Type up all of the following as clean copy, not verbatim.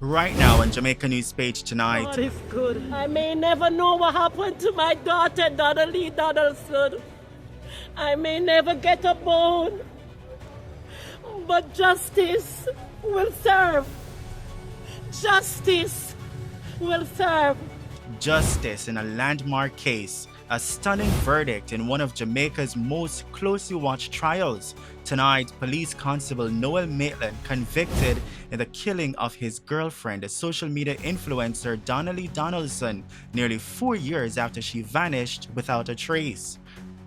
Right now on Jamaica News Page tonight. God is good. I may never know what happened to my daughter, Donna-Lee Donaldson. I may never get a bone, but justice will serve. Justice will serve. Justice in a landmark case, a stunning verdict in one of Jamaica's most closely watched trials. Tonight, police constable Noel Maitland convicted in the killing of his girlfriend, the social media influencer Donna-Lee Donaldson, nearly 4 years after she vanished without a trace.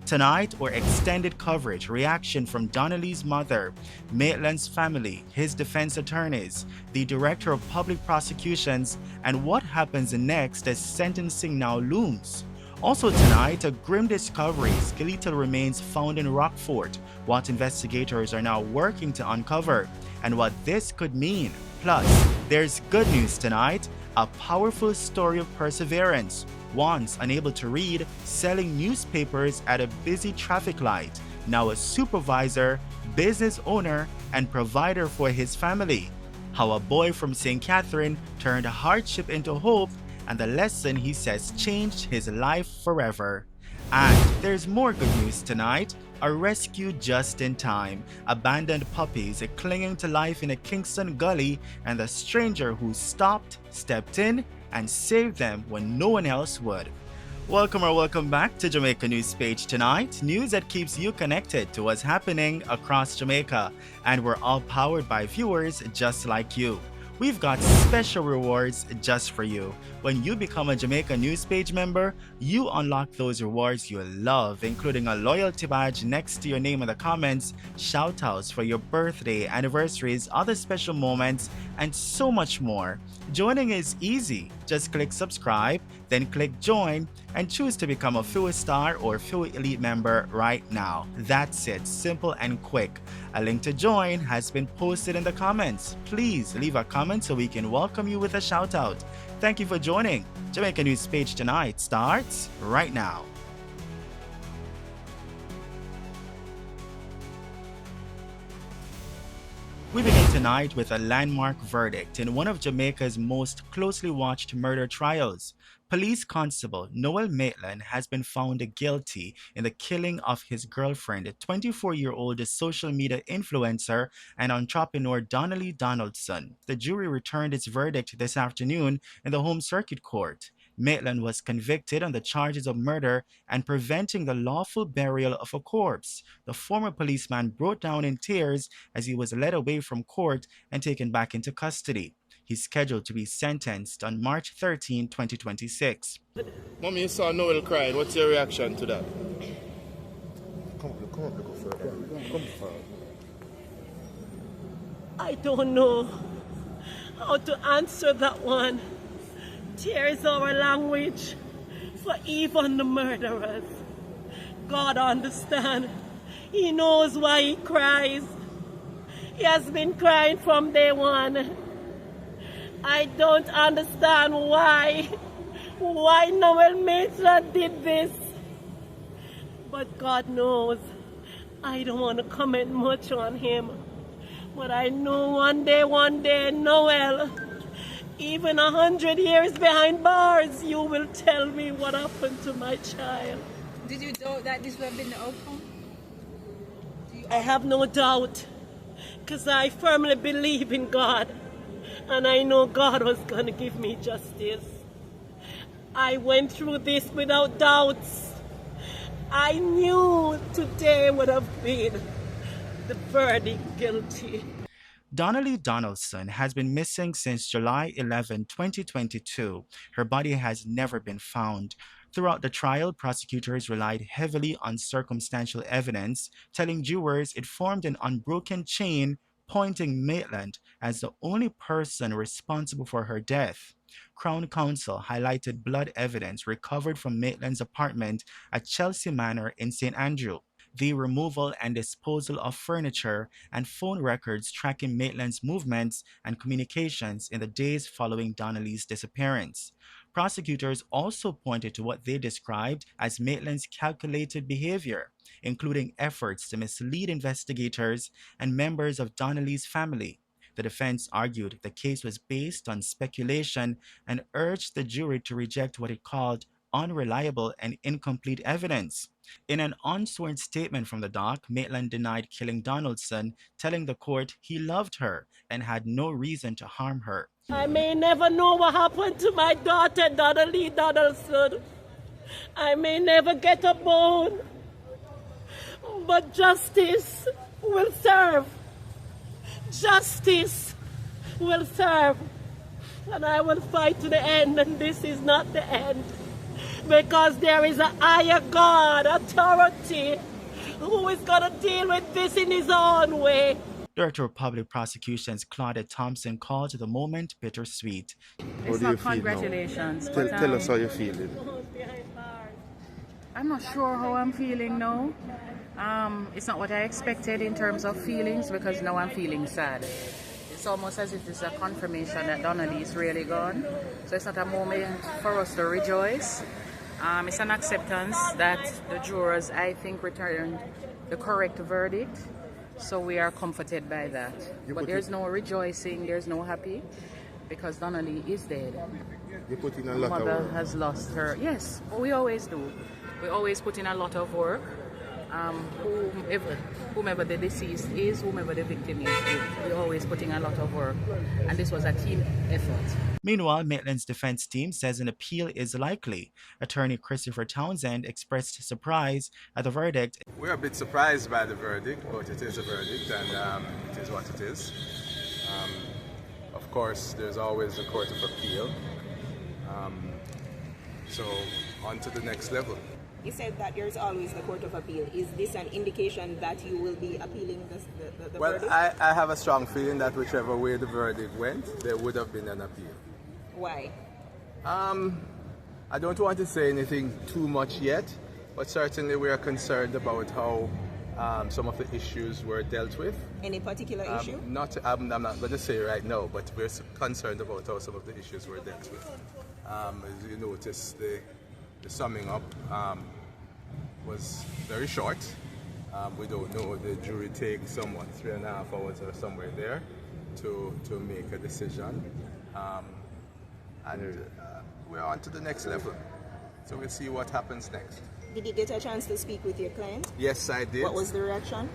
Tonight, or extended coverage, reaction from Donna-Lee's mother, Maitland's family, his defense attorneys, the director of public prosecutions, and what happens next as sentencing now looms. Also tonight, a grim discovery, skeletal remains found in Rockfort, what investigators are now working to uncover, and what this could mean. Plus, there's good news tonight, a powerful story of perseverance. Once unable to read, selling newspapers at a busy traffic light, now a supervisor, business owner, and provider for his family. How a boy from St. Catherine turned hardship into hope, and the lesson he says changed his life forever. And there's more good news tonight. A rescue just in time. Abandoned puppies clinging to life in a Kingston gully, and the stranger who stepped in, and saved them when no one else would. Welcome back to Jamaica News Page tonight. News that keeps you connected to what's happening across Jamaica. And we're all powered by viewers just like you. We've got special rewards just for you. When you become a Jamaica News Page member, you unlock those rewards you love, including a loyalty badge next to your name in the comments, shoutouts for your birthday, anniversaries, other special moments, and so much more. Joining is easy. Just click subscribe, then click join, and choose to become a Full Star or Full Elite member right now. That's it, simple and quick. A link to join has been posted in the comments. Please leave a comment so we can welcome you with a shout out. Thank you for joining. Jamaica News Page tonight starts right now. We begin tonight with a landmark verdict in one of Jamaica's most closely watched murder trials. Police Constable Noel Maitland has been found guilty in the killing of his girlfriend, 24-year-old social media influencer and entrepreneur Donna-Lee Donaldson. The jury returned its verdict this afternoon in the Home Circuit Court. Maitland was convicted on the charges of murder and preventing the lawful burial of a corpse. The former policeman broke down in tears as he was led away from court and taken back into custody. He's scheduled to be sentenced on March 13, 2026. Mommy, you saw Noel crying. What's your reaction to that? Come further. Come further. I don't know how to answer that one. Tears our language for even the murderers. God understands. He knows why he cries. He has been crying from day one. I don't understand why Noel Maitland did this. But God knows. I don't want to comment much on him. But I know one day, Noel, even 100 years behind bars, you will tell me what happened to my child. Did you doubt that this would have been the outcome? I have no doubt, because I firmly believe in God, and I know God was going to give me justice. I went through this without doubts. I knew today would have been the verdict guilty. Donna-Lee Donaldson has been missing since July 11, 2022. Her body has never been found. Throughout the trial, prosecutors relied heavily on circumstantial evidence, telling jurors it formed an unbroken chain, pointing Maitland as the only person responsible for her death. Crown Counsel highlighted blood evidence recovered from Maitland's apartment at Chelsea Manor in St. Andrew, the removal and disposal of furniture, and phone records tracking Maitland's movements and communications in the days following Donna-Lee's disappearance. Prosecutors also pointed to what they described as Maitland's calculated behavior, including efforts to mislead investigators and members of Donna-Lee's family. The defense argued the case was based on speculation and urged the jury to reject what it called unreliable and incomplete evidence. In an unsworn statement from the dock, Maitland denied killing Donaldson, telling the court he loved her and had no reason to harm her. I may never know what happened to my daughter, Donna-Lee Donaldson. I may never get a bone, but justice will serve. Justice will serve. And I will fight to the end, and this is not the end. Because there is a higher God, authority, who is going to deal with this in his own way. Director of Public Prosecutions Claudette Thompson called the moment bittersweet. It's not congratulations. Tell us how you're feeling. I'm not sure how I'm feeling now. It's not what I expected in terms of feelings, because now I'm feeling sad. It's almost as if it's a confirmation that Donna-Lee is really gone. So it's not a moment for us to rejoice. It's an acceptance that the jurors, I think, returned the correct verdict. So we are comforted by that. But there's no rejoicing, there's no happy, because Donna-Lee is dead. You put in a lot of Mother work. has lost her. Yes, we always do. We always put in a lot of work. Whomever the deceased is, whomever the victim is, we're always putting a lot of work. And this was a team effort. Meanwhile, Maitland's defense team says an appeal is likely. Attorney Christopher Townsend expressed surprise at the verdict. We're a bit surprised by the verdict, but it is a verdict, and it is what it is. Of course, there's always a court of appeal. So, on to the next level. You said that there's always the Court of Appeal. Is this an indication that you will be appealing the Well, verdict? I have a strong feeling that whichever way the verdict went, there would have been an appeal. Why? I don't want to say anything too much yet, but certainly we are concerned about how some of the issues were dealt with. Any particular issue? I'm not going to say right now, but we're concerned about how some of the issues were dealt with. As you notice, the summing up was very short. We don't know. The jury takes somewhat 3.5 hours or somewhere there to make a decision. And we're on to the next level. So we'll see what happens next. Did you get a chance to speak with your client? Yes, I did. What was the reaction?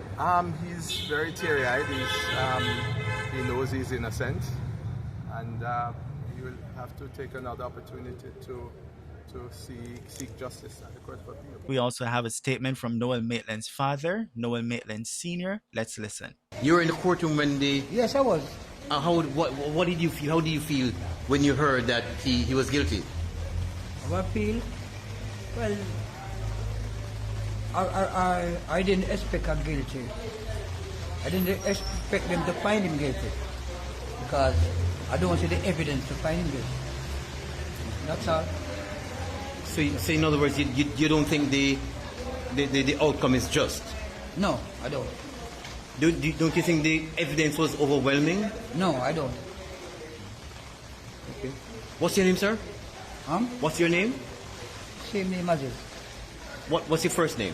He's very teary-eyed. He knows he's innocent. And he will have to take another opportunity to seek justice at the Court of Appeal. We also have a statement from Noel Maitland's father, Noel Maitland Sr. Let's listen. You were in the courtroom when they... Yes, I was. What did you feel? How did you feel when you heard that he was guilty? How I feel? Well, I didn't expect him guilty. I didn't expect them to find him guilty, because I don't see the evidence to find him guilty. That's all. So in other words, you don't think the outcome is just? No, I don't. Don't you think the evidence was overwhelming? No, I don't. Okay. What's your name, sir? What's your name? Same name as his. What's your first name?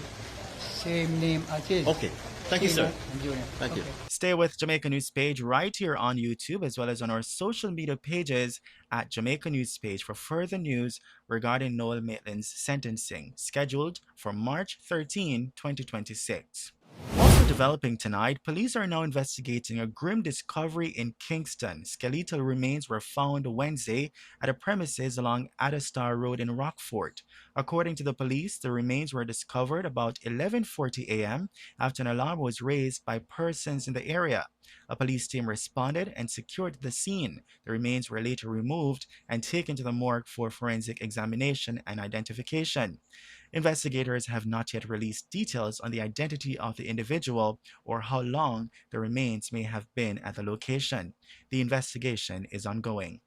Same name as his. Okay. Thank you, sir. And Junior. Thank you. Stay with Jamaica News Page right here on YouTube, as well as on our social media pages at Jamaica News Page for further news regarding Noel Maitland's sentencing, scheduled for March 13, 2026. Also developing tonight, police are now investigating a grim discovery in Kingston. Skeletal remains were found Wednesday at a premises along Adastar Road in Rockfort. According to the police, the remains were discovered about 11:40 a.m. after an alarm was raised by persons in the area. A police team responded and secured the scene. The remains were later removed and taken to the morgue for forensic examination and identification. Investigators have not yet released details on the identity of the individual or how long the remains may have been at the location. The investigation is ongoing.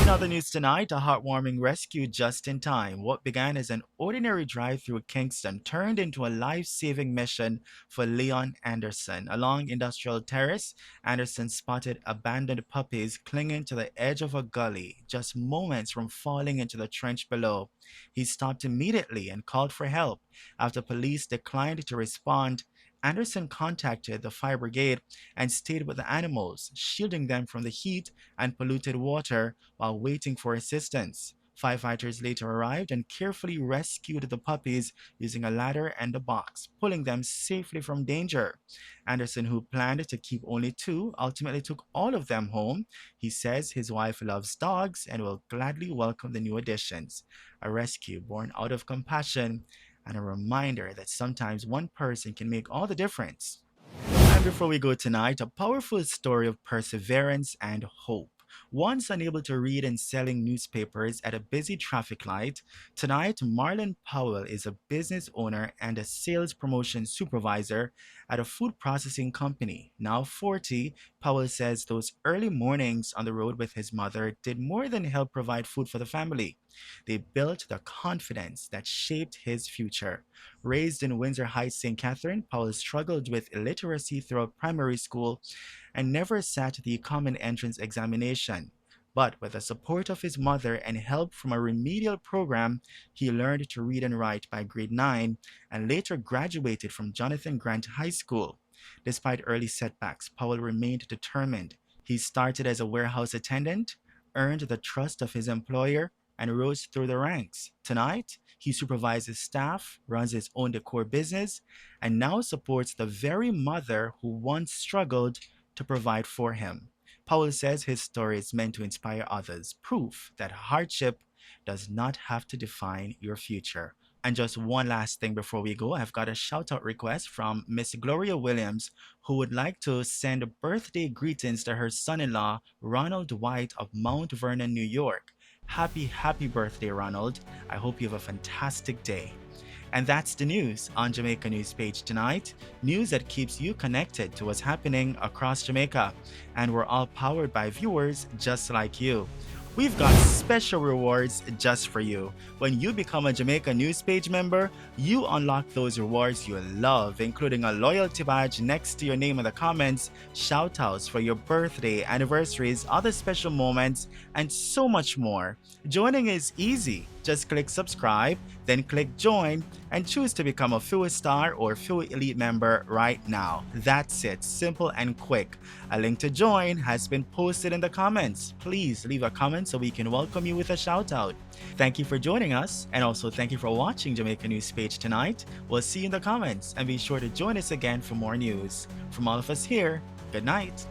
In other news tonight, a heartwarming rescue just in time. What began as an ordinary drive through Kingston turned into a life-saving mission for Leon Anderson. Along Industrial Terrace, Anderson spotted abandoned puppies clinging to the edge of a gully, just moments from falling into the trench below. He stopped immediately and called for help. After police declined to respond, Anderson contacted the fire brigade and stayed with the animals, shielding them from the heat and polluted water while waiting for assistance. Firefighters later arrived and carefully rescued the puppies using a ladder and a box, pulling them safely from danger. Anderson, who planned to keep only 2, ultimately took all of them home. He says his wife loves dogs and will gladly welcome the new additions. A rescue born out of compassion and a reminder that sometimes one person can make all the difference. And before we go tonight, a powerful story of perseverance and hope. Once unable to read and selling newspapers at a busy traffic light, tonight Marlon Powell is a business owner and a sales promotion supervisor at a food processing company. Now 40, Powell says those early mornings on the road with his mother did more than help provide food for the family. They built the confidence that shaped his future. Raised in Windsor Heights, St. Catherine, Powell struggled with illiteracy throughout primary school and never sat the common entrance examination. But with the support of his mother and help from a remedial program, he learned to read and write by grade 9 and later graduated from Jonathan Grant High School. Despite early setbacks, Powell remained determined. He started as a warehouse attendant, earned the trust of his employer, and rose through the ranks. Tonight, he supervises staff, runs his own decor business, and now supports the very mother who once struggled to provide for him. Powell says his story is meant to inspire others, proof that hardship does not have to define your future. And just one last thing before we go, I've got a shout out request from Miss Gloria Williams, who would like to send birthday greetings to her son-in-law, Ronald White of Mount Vernon, New York. Happy birthday, Ronald. I hope you have a fantastic day. And that's the news on Jamaica News Page tonight. News that keeps you connected to what's happening across Jamaica. And we're all powered by viewers just like you. We've got special rewards just for you. When you become a Jamaica News Page member, you unlock those rewards you love, including a loyalty badge next to your name in the comments, shoutouts for your birthday, anniversaries, other special moments, and so much more. Joining is easy. Just click subscribe, then click join, and choose to become a Full Star or Full Elite member right now. That's it, simple and quick. A link to join has been posted in the comments. Please leave a comment so we can welcome you with a shout out. Thank you for joining us, and also thank you for watching Jamaica News Page tonight. We'll see you in the comments, and be sure to join us again for more news. From all of us here, good night.